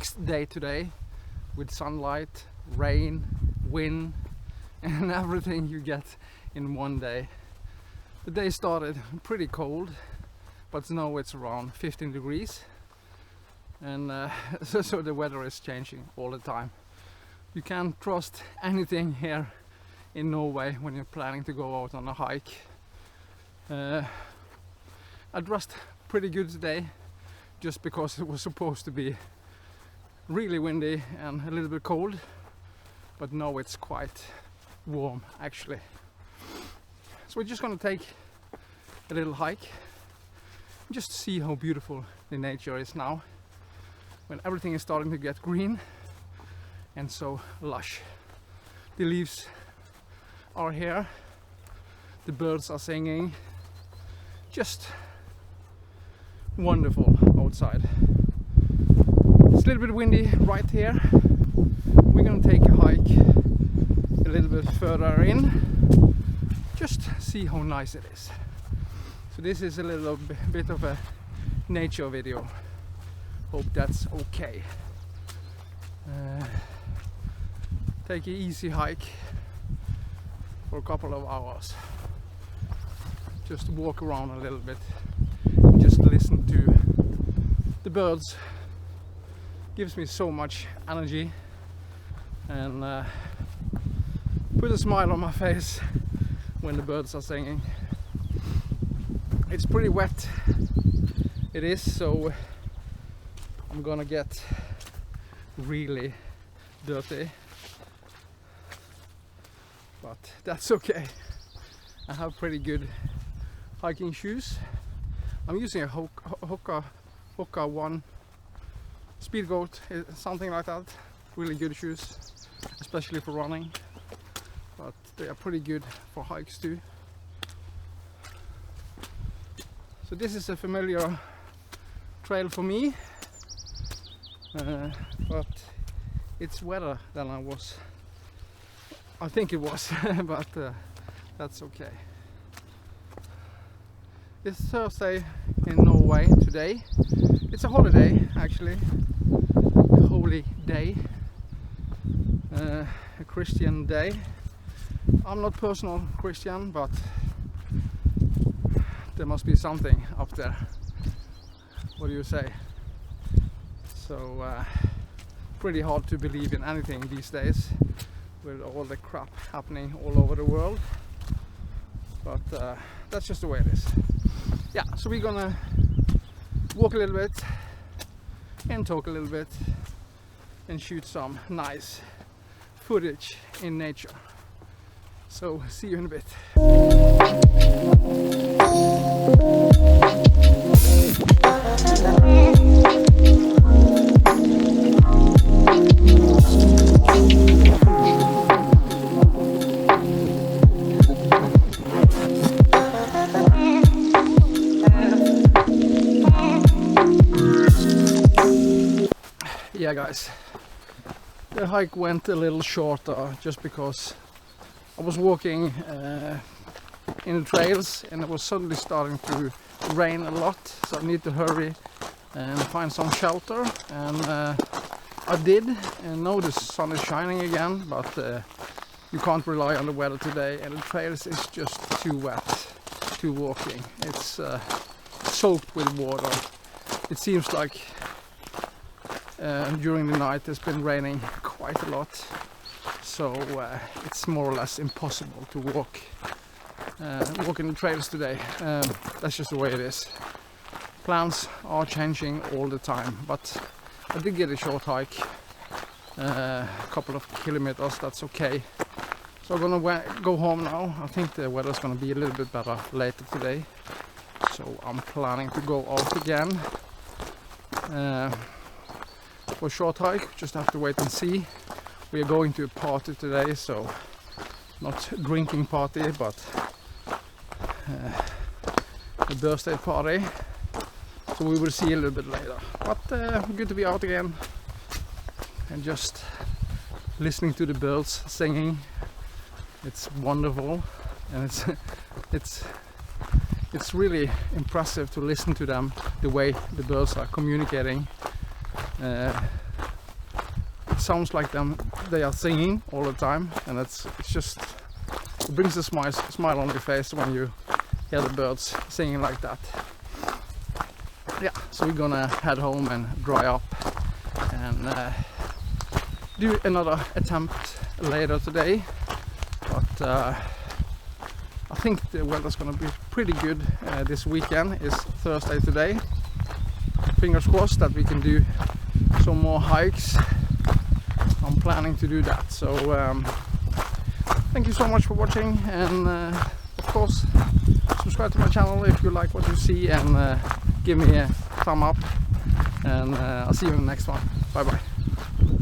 mixed day today with sunlight, rain, wind and everything you get in one day. The day started pretty cold, but now it's around 15 degrees and so the weather is changing all the time. You can't trust anything here in Norway when you're planning to go out on a hike. I dressed pretty good today just because it was supposed to be really windy and a little bit cold, but now it's quite warm actually. So we're just gonna take a little hike and just see how beautiful the nature is now when everything is starting to get green and so lush. The leaves are here, the birds are singing, just wonderful outside. It's a little bit windy right here. We're gonna take a hike a little bit further in, just see how nice it is. So this is a little bit of a nature video. Hope that's okay. Take an easy hike for a couple of hours. Just walk around a little bit and just listen to the birds. Gives me so much energy and put a smile on my face when the birds are singing. It's pretty wet, it is, so I'm gonna get really dirty, but that's okay. I have pretty good hiking shoes. I'm using a Hoka 1 Speed Goat, something like that. Really good shoes, especially for running, but they are pretty good for hikes too. So this is a familiar trail for me, but it's wetter than I think it was, but that's okay. It's Thursday in Norway today. It's a holiday actually, a holy day, a Christian day. I'm not personal Christian, but there must be something up there. What do you say? So pretty hard to believe in anything these days with all the crap happening all over the world, but that's just the way it is. Yeah, so we're gonna walk a little bit and talk a little bit and shoot some nice footage in nature. So see you in a bit. Yeah guys, the hike went a little shorter just because I was walking in the trails and it was suddenly starting to rain a lot, so I need to hurry and find some shelter, and I did, and now the sun is shining again, but you can't rely on the weather today, and the trails is just too wet to walking. It's soaked with water. It seems like during the night it's been raining quite a lot, so it's more or less impossible to walk in the trails today. That's just the way it is. Plans are changing all the time, but I did get a short hike, a couple of kilometers. That's okay. So I'm gonna go home now. I think the weather's gonna be a little bit better later today, so I'm planning to go out again for a short hike. Just have to wait and see. We are going to a party today, so not a drinking party, but a birthday party. So we will see a little bit later. But good to be out again and just listening to the birds singing. It's wonderful, and it's really impressive to listen to them, the way the birds are communicating it sounds like they are singing all the time, and it brings a smile on your face when you hear the birds singing like that. Yeah, so we're gonna head home and dry up and do another attempt later today, but I think the weather's gonna be pretty good this weekend. It's Thursday today. Fingers crossed that we can do some more hikes. I'm planning to do that, so thank you so much for watching, and of course subscribe to my channel if you like what you see, and give me a thumb up, and I'll see you in the next one. Bye bye.